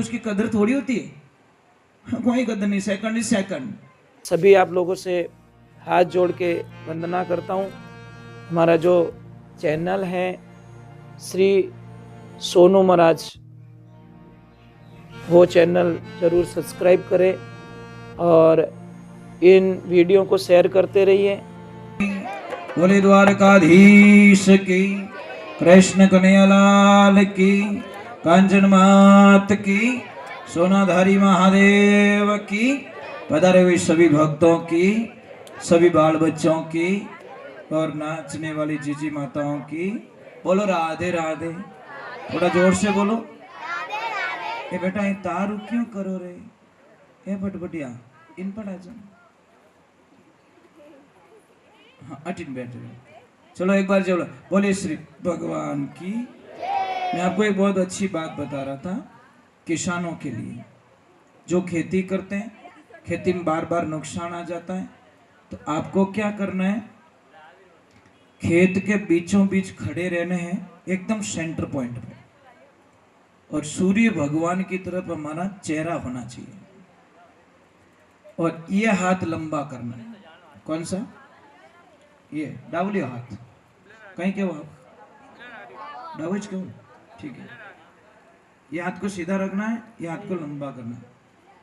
उसकी कदर थोड़ी होती है। कोई कदर नहीं, सेकंड इज सेकंड। सभी आप लोगों से हाथ जोड़ के वंदना करता हूँ। हमारा जो चैनल है श्री सोनू महाराज, वो चैनल जरूर सब्सक्राइब करें और इन वीडियो को शेयर करते रहिए। बोले द्वारकाधीश की, कृष्ण कन्हैयालाल की, कांचन मात की, सोनाधारी महादेव की, पधारे हुए सभी भक्तों की, सभी बाल बच्चों की और नाचने वाली जीजी माताओं की। बोलो राधे राधे। थोड़ा जोर से बोलो। ये बेटा ये तारू क्यों करो रे? ये बटबटिया इन पर आ जाओ। हाँ अटिन बैठ जाओ। चलो एक बार चलो, बोले श्री भगवान की। मैं आपको एक बहुत अच्छी बात बता रहा था किसानों के लिए, जो खेती करते हैं, खेती में बार बार नुकसान आ जाता है, तो आपको क्या करना है, खेत के बीचों बीच खड़े रहने हैं, एकदम सेंटर पॉइंट पे, और सूर्य भगवान की तरफ हमारा चेहरा होना चाहिए, और ये हाथ लंबा करना है। कौन सा? ये डावलियो हाथ कहीं के वो डावज क्यों? ठीक है, ये हाथ को सीधा रखना है, ये हाथ को लंबा करना है।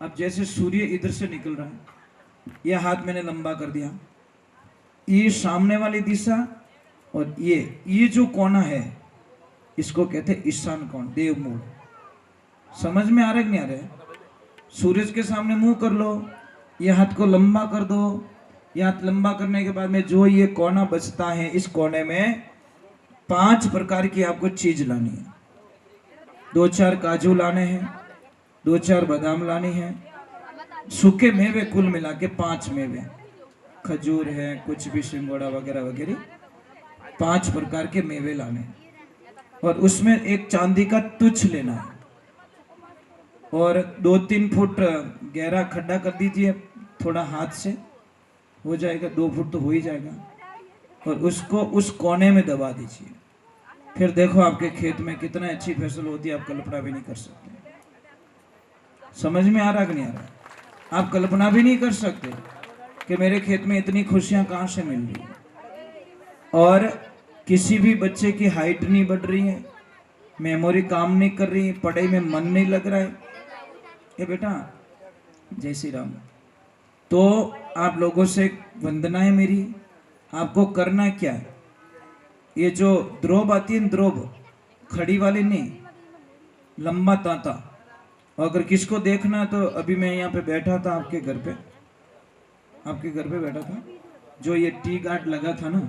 अब जैसे सूर्य इधर से निकल रहा है, ये हाथ मैंने लंबा कर दिया, ये सामने वाली दिशा, और ये जो कोना है इसको कहते हैं ईशान कोण, देव मूल। समझ में आ रहा है कि नहीं आ रहा है? सूरज के सामने मुंह कर लो, ये हाथ को लंबा कर दो, ये हाथ लंबा करने के बाद में जो ये कोना बचता है, इस कोने में 5 प्रकार की आपको चीज लानी है। 2-4 काजू लाने हैं, 2-4 बादाम लानी है, सूखे मेवे कुल मिला के 5 मेवे, खजूर है, कुछ भी सिंगोड़ा वगैरह वगैरह, 5 प्रकार के मेवे लाने हैं, और उसमें एक चांदी का तुच्छ लेना है, और 2-3 फुट गहरा खड्डा कर दीजिए, थोड़ा हाथ से हो जाएगा, 2 फुट तो हो ही जाएगा, और उसको उस कोने में दबा दीजिए। फिर देखो आपके खेत में कितनी अच्छी फसल होती है, आप कल्पना भी नहीं कर सकते। समझ में आ रहा कि नहीं आ रहा? आप कल्पना भी नहीं कर सकते कि मेरे खेत में इतनी खुशियां कहां से मिल रही है। और किसी भी बच्चे की हाइट नहीं बढ़ रही है, मेमोरी काम नहीं कर रही है, पढ़ाई में मन नहीं लग रहा है। ये बेटा जय श्री राम। तो आप लोगों से वंदना है मेरी, आपको करना क्या है, ये जो द्रोब आती है, द्रोब खड़ी वाली नहीं, लंबा तांता। और अगर किसको देखना तो अभी मैं यहाँ पे बैठा था आपके घर पे, आपके घर पे बैठा था, जो ये टी गार्ड लगा था ना,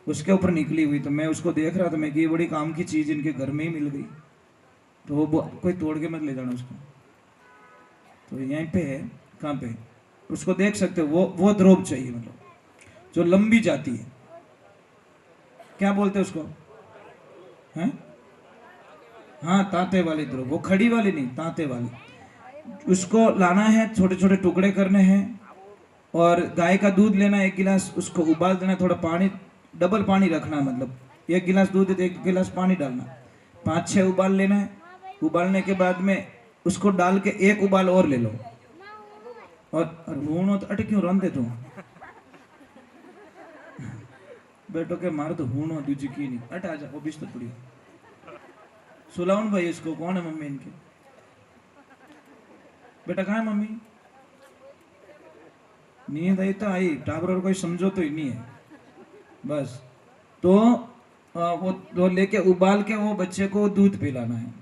उसके ऊपर निकली हुई, तो मैं उसको देख रहा था, मैं कि ये बड़ी काम की चीज इनके घर में ही मिल गई, तो वो कोई तोड़ के मत ले जाना उसको। तो यहीं पे है, कहाँ पे उसको देख सकते हो, वो द्रोब चाहिए, मतलब जो लंबी जाती है, क्या बोलते हैं उसको, हैं? हाँ तांते वाली द्रोब, वो खड़ी वाली नहीं, तांते वाली, उसको लाना है, छोटे छोटे टुकड़े करने हैं, और गाय का दूध लेना है 1 गिलास, उसको उबाल देना, थोड़ा पानी, डबल पानी रखना, मतलब 1 गिलास दूध तो 1 गिलास पानी डालना, 5-6 उबाल लेना है। उबालने के बाद में उसको डाल के 1 उबाल और ले लो, और हूणो तो अट क्यों रंधे तू बेटो के मार तो हूणो दूजी की नहीं, अट आ जा, वो बिस्तर पड़ी सुलाउन भाई, इसको कौन है मम्मी इनके? बेटा कहाँ है मम्मी? नींद आई तो आई, टाबर और कोई समझो तो ही नहीं है बस। तो वो लेके उबाल के वो बच्चे को दूध पिलाना है।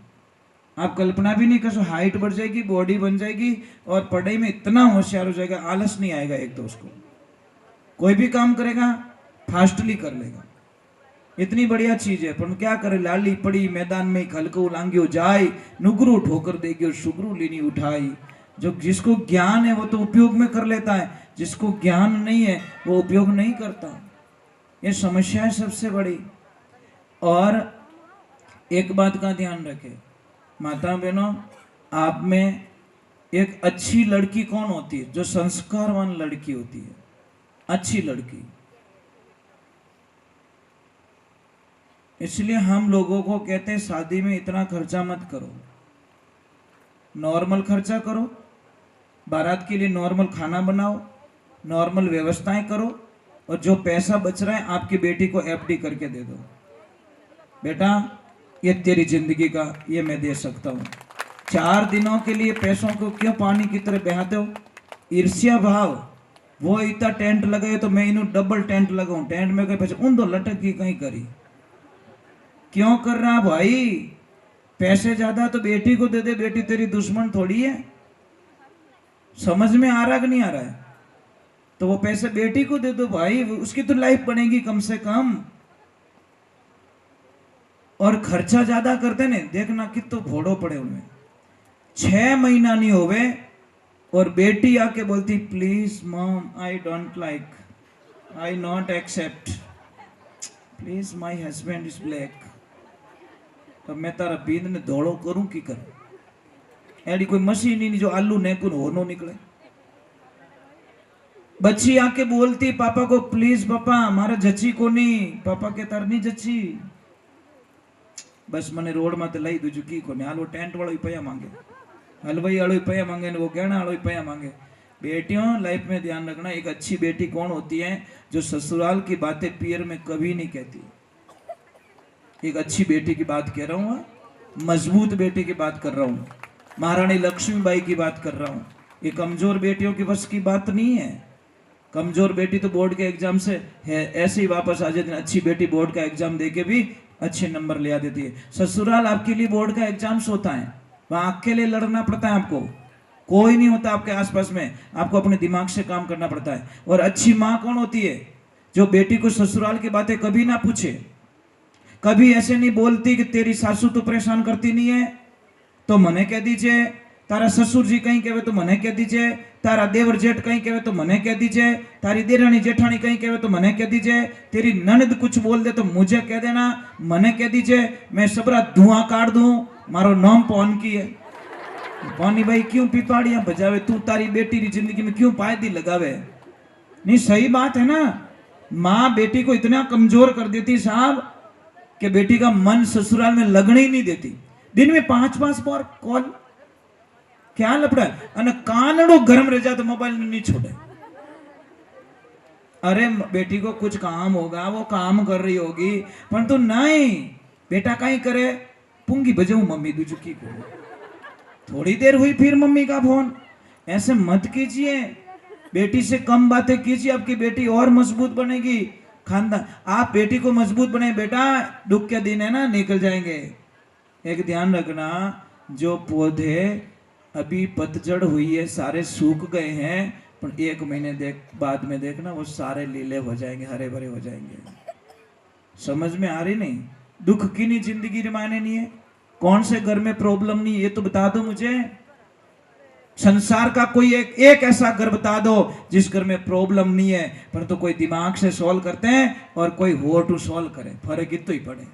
आप कल्पना भी नहीं कर सकते, हाइट बढ़ जाएगी, बॉडी बन जाएगी, और पढ़ाई में इतना होशियार हो जाएगा, आलस नहीं आएगा। एक तो उसको कोई भी काम करेगा फास्टली कर लेगा, इतनी बढ़िया चीज है। पर क्या करे, लाली पड़ी मैदान में खलको लांगियो जाए, नुगरू ठोकर देगी और शुगरू लीनी उठाई। जो जिसको ज्ञान है वो तो उपयोग में कर लेता है, जिसको ज्ञान नहीं है वो उपयोग नहीं करता। ये समस्या है सबसे बड़ी। और एक बात का ध्यान रखें माता बहनों, आप में एक अच्छी लड़की कौन होती है? जो संस्कारवान लड़की होती है, अच्छी लड़की। इसलिए हम लोगों को कहते हैं शादी में इतना खर्चा मत करो, नॉर्मल खर्चा करो, बारात के लिए नॉर्मल खाना बनाओ, नॉर्मल व्यवस्थाएं करो, और जो पैसा बच रहा है आपकी बेटी को एफडी करके दे दो। बेटा ये तेरी जिंदगी का, ये मैं दे सकता हूँ। 4 दिनों के लिए पैसों को क्यों पानी की तरह बहाते हो? ईर्ष्या भाव। वो इतना टेंट लगाए तो मैं इन्हों डबल टेंट लगाऊं, टेंट में कहीं पैसे उन दो लटक की कहीं करी, क्यों कर रहा भाई? पैसे ज्यादा तो बेटी को दे दे, बेटी तेरी दुश्मन थोड़ी है। समझ में आ रहा कि नहीं आ रहा है? तो वो पैसे बेटी को दे दो भाई, उसकी तो लाइफ बनेगी कम से कम। और खर्चा ज्यादा करते ने, देखना कितो घोड़ो पड़े उनमें। 6 महीना नहीं होवे और बेटी आके बोलती please mom I don't like, I not accept, please my husband is black. तो मैं तारा बींद ने धोड़ो करूं की कर? एडी कोई मशीन ही नहीं जो आलू नेकुन हो नो निकले। बच्ची आके बोलती पापा को प्लीज पापा मारा जची को नहीं, पापा के तार नहीं जची, बस मने रोड में लई दूजू की को हाल। वो टेंट वालों ही पैया मांगे, हलवाई वालों ही पैया मांगे, वो गहना वालों ही पैया मांगे। बेटियों लाइफ में ध्यान रखना, एक अच्छी बेटी कौन होती है? जो ससुराल की बातें पियर में कभी नहीं कहती। एक अच्छी बेटी की बात कह रहा हूँ, मजबूत बेटी की बात कर रहा हूँ, महारानी लक्ष्मीबाई की बात कर रहा हूँ। ये कमजोर बेटियों की बस की बात नहीं है। कमजोर बेटी तो बोर्ड के एग्जाम से है ऐसे ही वापस आ जाती है। अच्छी बेटी बोर्ड का एग्जाम देके भी अच्छे नंबर ले आ देती है। ससुराल आपके लिए बोर्ड का एग्जाम्स होता है, वहां अकेले लड़ना पड़ता है आपको, कोई नहीं होता आपके आसपास में, आपको अपने दिमाग से काम करना पड़ता है। और अच्छी माँ कौन होती है? जो बेटी को ससुराल की बातें कभी ना पूछे, कभी ऐसे नहीं बोलती कि तेरी सासू तो परेशान करती नहीं है तो मने कह दीजिए, तारा ससुर जी कहीं कहे तो मने कह दीजिए, तारा देवर जेठ कहीं कहे तो मने कह दीजिए, तारी देरानी जेठानी कहीं कहे तो मने कह दीजिए, तेरी ननद कुछ बोल दे तो मुझे कह देना, मने कह दीजिए, मैं सबरा धुआं काट दूं, मारो नाम पौन की है। पानी भाई क्यों पिपाड़ियां बजावे? तू तारी बेटी की जिंदगी में क्यों पायदी लगावे? नहीं सही बात है ना। माँ बेटी को इतना कमजोर कर देती साहब कि बेटी का मन ससुराल में लगने ही नहीं देती। दिन में 5-5 बार कॉल, क्या लपड़ा है? अने कानड़ो गरम रह जा तो मोबाइल नहीं छोड़े। अरे बेटी को कुछ काम होगा, वो काम कर रही होगी, परंतु नहीं, बेटा कहीं करे पुंगी बजाऊ मम्मी दुजुकी को, थोड़ी देर हुई फिर मम्मी का फोन। ऐसे मत कीजिए, बेटी से कम बातें कीजिए, आपकी बेटी और मजबूत बनेगी। खानदान आप बेटी को मजबूत बने, बेटा दुख के दिन है ना निकल जाएंगे। एक ध्यान रखना, जो पौधे अभी पतझड़ हुई है, सारे सूख गए हैं, पर 1 महीने बाद में देखना वो सारे लीले हो जाएंगे, हरे भरे हो जाएंगे। समझ में आ रही नहीं? दुख की नहीं जिंदगी रिमाने नहीं है। कौन से घर में प्रॉब्लम नहीं, ये तो बता दो मुझे। संसार का कोई एक ऐसा घर बता दो जिस घर में प्रॉब्लम नहीं है, परंतु तो कोई दिमाग से सॉल्व करते हैं और कोई हो टू सॉल्व करे, फर्क इतो ही पड़े।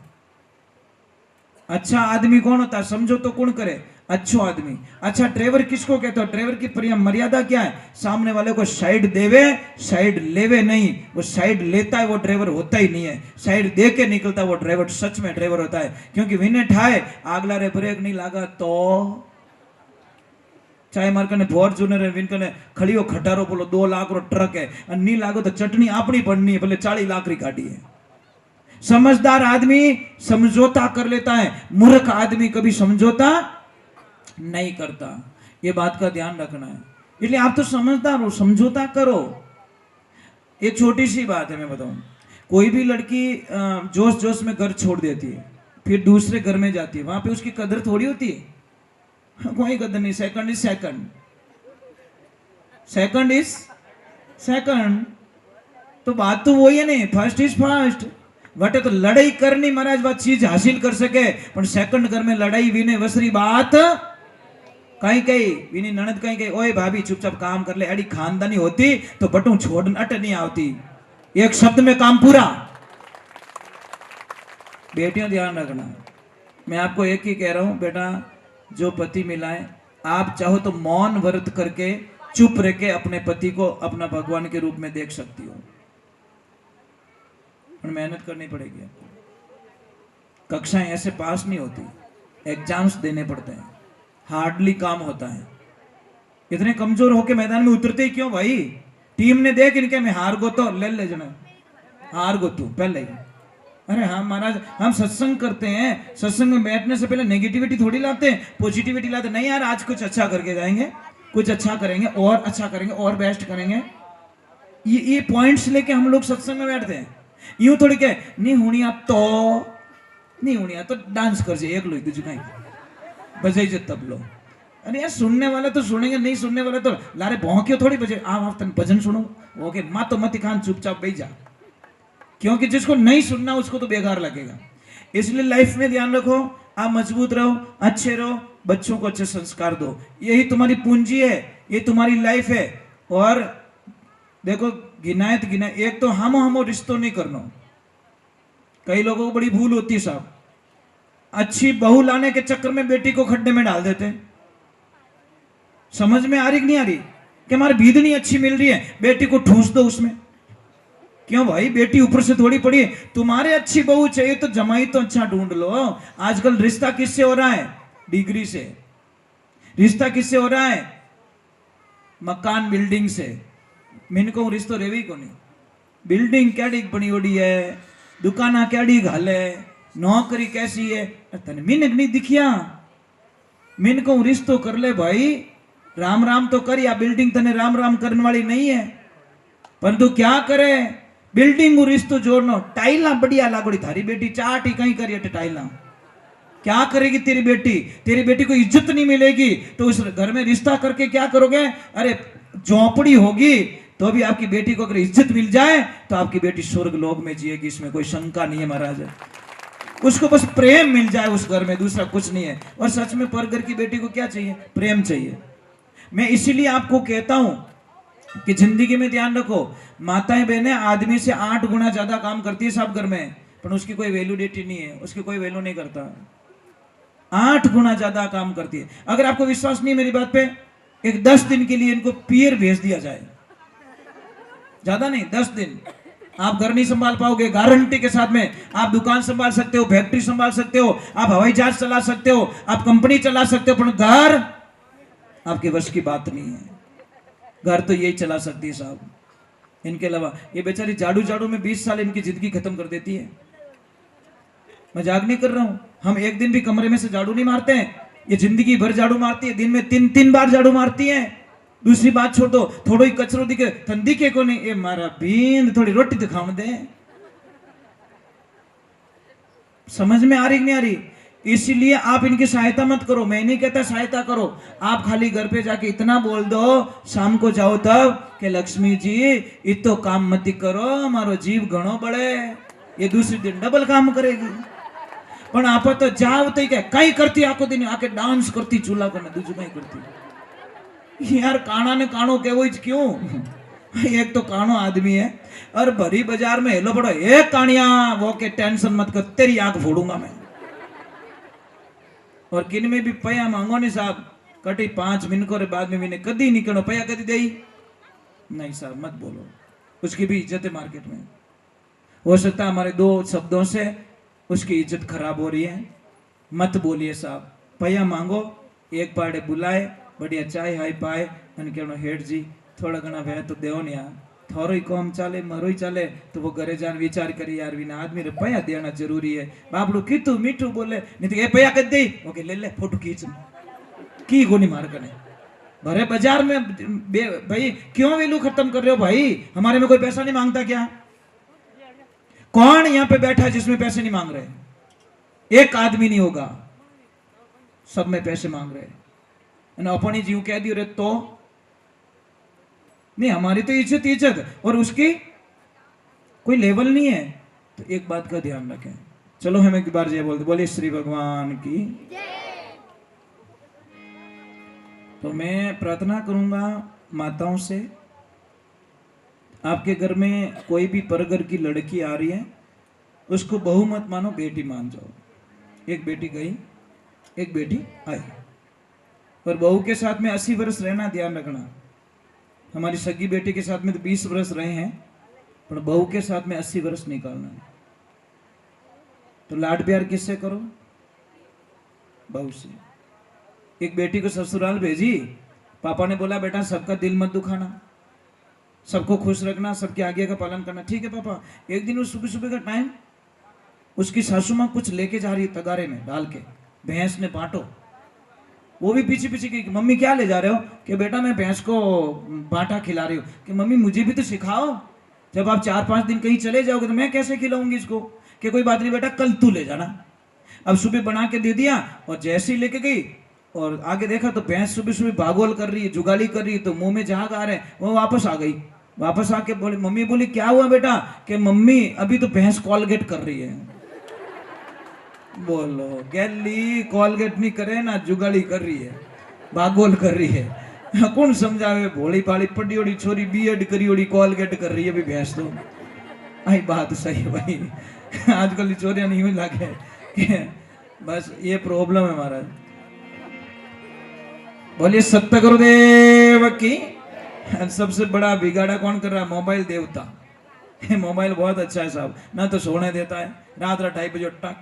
अच्छा आदमी कौन होता है? समझो तो कौन करे? अच्छो आदमी। अच्छा ड्राइवर किसको कहते हो? ड्राइवर की मर्यादा क्या है? सामने वाले को साइड देवे, साइड लेवे नहीं। वो साइड लेता है वो ड्राइवर होता ही नहीं है, साइड दे के निकलता वो ड्राइवर सच में ड्राइवर होता है। क्योंकि विने ठाए आगला रे ब्रेक नहीं लगा तो, चाहे मार कने फॉर्च्यूनर है, विन कने खड़ी हो खटारो बोलो 2 लाख रो ट्रक है, और नहीं लागो तो चटनी अपनी पड़नी है, भले 40 लाख री गाड़ी है। समझदार आदमी समझौता कर लेता है, मूर्ख आदमी कभी समझौता नहीं करता। ये बात का ध्यान रखना है। इसलिए आप तो समझदार हो, समझौता करो। एक छोटी सी बात है मैं बताऊं, कोई भी लड़की जोश जोश में घर छोड़ देती है, फिर दूसरे घर में जाती है, वहां पे उसकी कदर थोड़ी होती है। कोई कदर नहीं। Second is second, second is second. तो बात तो वही है नहीं, फर्स्ट इज फर्स्ट। वटे तो लड़ाई करनी महाराज, बात चीज हासिल कर सके, पर सेकंड घर में लड़ाई विने वसरी बात कहीं कहीं विनी ननद कहीं कहीं, ओए भाभी चुपचाप काम कर ले, अड़ी खानदानी होती तो बटू छोड़ अट नहीं आवती। एक शब्द में काम पूरा। बेटियों ध्यान रखना, मैं आपको एक ही कह रहा हूं, बेटा जो पति मिला है, आप चाहो तो मौन व्रत करके चुप रह के अपने पति को अपना भगवान के रूप में देख सकती हो, पर मेहनत करनी पड़ेगी आपको। कक्षाएं ऐसे पास नहीं होती, एग्जाम्स देने पड़ते हैं। हार्डली काम होता है। इतने कमजोर होके मैदान में उतरते ही क्यों भाई? टीम ने देख इनके में हार गो तो ले जना, हार गो तू पहले ही। अरे हाँ महाराज, हम सत्संग करते हैं, सत्संग में बैठने से पहले नेगेटिविटी थोड़ी लाते हैं, पॉजिटिविटी लाते नहीं यार आज कुछ अच्छा करके जाएंगे, कुछ अच्छा करेंगे और अच्छा करेंगे और बेस्ट करेंगे। ये पॉइंट्स लेके हम लोग सत्संग में बैठते हैं। यूं थोड़ी के नहीं होनी आप तो नहीं होनी आप तो डांस कर जाए एक लो तुझे कहीं बजाई जे तब लो। अरे यार सुनने वाले तो सुनेंगे, नहीं सुनने वाले तो लारे भौंक्यो थोड़ी बजे आप तन भजन सुनो। ओके माँ तो मत खान चुपचाप बैठ जा, क्योंकि जिसको नहीं सुनना उसको तो बेकार लगेगा। इसलिए लाइफ में ध्यान रखो, आप मजबूत रहो, अच्छे रहो, बच्चों को अच्छे संस्कार दो, यही तुम्हारी पूंजी है, ये तुम्हारी लाइफ है। और देखो गिनायत एक तो हम रिश्तों नहीं करना। कई लोगों को बड़ी भूल होती है साहब, अच्छी बहू लाने के चक्कर में बेटी को खड्डे में डाल देते हैं। समझ में आ रही कि नहीं आ रही कि हमारी बीदनी अच्छी मिल रही है, बेटी को ठूस दो उसमें। क्यों भाई, बेटी ऊपर से थोड़ी पड़ी है। तुम्हारे अच्छी बहू चाहिए तो जमाई तो अच्छा ढूंढ लो। आजकल रिश्ता किससे हो रहा है? डिग्री से। रिश्ता किससे हो रहा है? मकान बिल्डिंग से। मैंने को रिश्तो रेवी को नहीं, बिल्डिंग कैडी बनी ओडी है, दुकाना कैडी घाले, नौकरी कैसी है, तने मिनक नहीं दिखिया। मिन को रिश्तो कर ले भाई, राम राम तो कर, या बिल्डिंग तने राम राम करने वाली नहीं है। परंतु क्या करे, बिल्डिंग रिश्तो जोड़नो, टाइला बढ़िया लागोड़ी, थारी बेटी चाट ही कहीं करिए टाइला, क्या करेगी तेरी बेटी? तेरी बेटी को इज्जत नहीं मिलेगी तो उस घर में रिश्ता करके क्या करोगे? अरे झोंपड़ी होगी तो भी आपकी बेटी को अगर इज्जत मिल जाए तो आपकी बेटी स्वर्ग लोक में जिएगी, इसमें कोई शंका नहीं है महाराज। उसको बस प्रेम मिल जाए उस घर में, दूसरा कुछ नहीं है। और सच में पर घर की बेटी को क्या चाहिए? प्रेम चाहिए। मैं इसीलिए आपको कहता हूं कि जिंदगी में ध्यान रखो, माताएं बहनें आदमी से 8 गुना ज्यादा काम करती है सब घर में, पर उसकी कोई वैल्यूडिटी नहीं है, उसकी कोई वैल्यू नहीं करता। 8 गुना ज्यादा काम करती है। अगर आपको विश्वास नहीं मेरी बात पे, एक 10 दिन के लिए इनको पियर भेज दिया जाए, ज्यादा नहीं 10 दिन, आप घर नहीं संभाल पाओगे, गारंटी के साथ में। आप दुकान संभाल सकते हो, फैक्ट्री संभाल सकते हो, आप हवाई जहाज चला सकते हो, आप कंपनी चला सकते हो, पर घर आपके वश की बात नहीं है। घर तो यही चला सकती है साहब, इनके अलावा। ये बेचारी झाड़ू झाड़ू में 20 साल इनकी जिंदगी खत्म कर देती है। मजाक नहीं कर रहा हूं, हम एक दिन भी कमरे में से झाड़ू नहीं मारते हैं, ये जिंदगी भर झाड़ू मारती है, दिन में 3 बार झाड़ू मारती है। दूसरी बात छोड़ दो, थोड़ा ही कचरो दिखे तन दिखे को नहीं, ये मारा बींद थोड़ी रोटी तो खाने दे। समझ में आ रही नहीं आ रही? इसीलिए आप इनकी सहायता मत करो, मैं नहीं कहता सहायता करो, आप खाली घर पे जाके इतना बोल दो शाम को जाओ तब कि लक्ष्मी जी इतो काम मत करो, हमारो जीव घणो बढ़े, ये दूसरी दिन डबल काम करेगी। पण आप तो जाओ तो कई करती, आखो दिन आके डांस करती, चूल्हा करना दूसरी कहीं करती। यार काना ने कानो केवो क्यों? एक तो कानो आदमी है और भरी बाजार में हेलो पड़ो, एक कानिया वो के टेंशन मत कर, तेरी आंख फोड़ूंगा मैं। और किन में भी पया मांगो नहीं साहब, कटी 5 मिनट रे बाद में मैंने कदी निकलो पया कदी दे नहीं साहब, मत बोलो, उसकी भी इज्जत है मार्केट में। हो सकता है हमारे 2 शब्दों से उसकी इज्जत खराब हो रही है, मत बोलिए साहब। पया मांगो, एक पाड़े बुलाए, बढ़िया चाय हाई पाए, कहना हेठ जी थोड़ा घना वह तो देव नहीं, थोरो ही कम चाले मरो ही चाले, तो वो घरे जान विचार करी यार विना आदमी रे पया देना जरूरी है। बापड़ू कीतू मीठू बोले, नहीं तो ये पया कर दे, ओके ले ले फोटो खींच की गोनी मार कने भरे बाजार में। भाई क्यों वैल्यू खत्म कर रहे हो भाई? हमारे में कोई पैसा नहीं मांगता क्या? कौन यहां पे बैठा है जिसमें पैसे नहीं मांग रहे? एक आदमी नहीं होगा, सब में पैसे मांग रहे। अपनी जीव कह दियो रे तो नहीं, हमारी तो इज्जत इज्जत और उसकी कोई लेवल नहीं है। तो एक बात का ध्यान रखें। चलो हम एक बार जय बोलते, बोले श्री भगवान की। तो मैं प्रार्थना करूंगा माताओं से, आपके घर में कोई भी परघर की लड़की आ रही है, उसको बहू मत मानो, बेटी मान जाओ। एक बेटी गई, एक बेटी आई, और बहू के साथ में 80 वर्ष रहना ध्यान रखना। हमारी सगी बेटी के साथ में तो 20 वर्ष रहे हैं, पर बहू के साथ में 80 वर्ष निकालना है। तो लाड प्यार किससे करो? बहू से। एक बेटी को ससुराल भेजी, पापा ने बोला बेटा सबका दिल मत दुखाना, सबको खुश रखना, सबकी आज्ञा का पालन करना। ठीक है पापा। एक दिन उस सुबह सुबह का टाइम उसकी सासू माँ कुछ लेके जा रही है तगारे में डाल के, भैंस में बांटो। वो भी पीछे पीछे की, मम्मी क्या ले जा रहे हो? कि बेटा मैं भैंस को बांटा खिला रही हूँ। कि मम्मी मुझे भी तो सिखाओ, जब आप 4-5 दिन कहीं चले जाओगे तो मैं कैसे खिलाऊंगी इसको? कि कोई बात नहीं बेटा, कल तू ले जाना। अब सुबह बना के दे दिया और जैसे ही लेके गई और आगे देखा तो भैंस सुबह सुबह भागोल कर रही है, जुगाली कर रही है, तो मुंह में झाग आ रहे हैं। वो वापस आ गई। वापस आके बोली, मम्मी बोली क्या हुआ बेटा? कि मम्मी अभी तो भैंस कॉलगेट कर रही है। बोलो गैली कॉलगेट नहीं करे ना, जुगाली कर रही है, भागोल कर रही है। कौन समझावे? भोली भाली पड़ी ओड़ी छोरी बीएड करी ओड़ी कॉलगेट कर रही है अभी भैंस तो। आई बात सही है भाई, आजकल चोरियां नहीं हुई लागे। बस ये प्रॉब्लम है महाराज। बोलिए सत्य गुरुदेव की। सबसे बड़ा बिगाड़ा कौन कर रहा है? मोबाइल देवता। मोबाइल बहुत अच्छा है साहब, ना तो सोने देता है, रात 2:30 बजे टक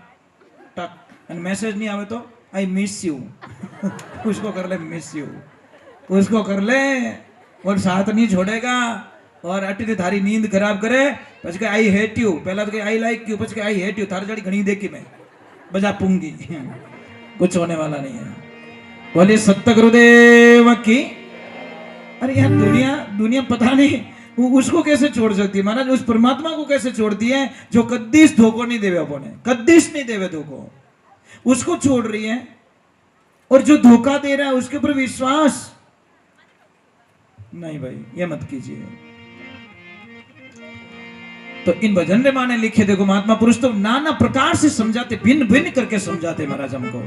टक, मैसेज नहीं आवे तो आई मिस यू। उसको कर ले मिस यू, उसको कर ले, और साथ नहीं छोड़ेगा। और अटी थारी नींद खराब करे, પછી आई हेट यू, पहला तो आई लाइक यू, પછી आई हेट यू, थारी जड़ी घनी देखी मैं बजा पूंगी। कुछ होने वाला नहीं है। बोलिए सत्य गुरुदेव की। अरे यार दुनिया पता नहीं उसको कैसे छोड़ सकती है महाराज, उस परमात्मा को कैसे छोड़ती है जो कद्दीस धोखो नहीं देवे, अपने कद्दीस नहीं देवे धोखो, उसको छोड़ रही है। और जो धोखा दे रहा है उसके ऊपर विश्वास नहीं भाई, ये मत कीजिए। तो इन भजन रे माने लिखे देखो, महात्मा पुरुष तो नाना प्रकार से समझाते, भिन्न भिन्न करके समझाते महाराज हमको।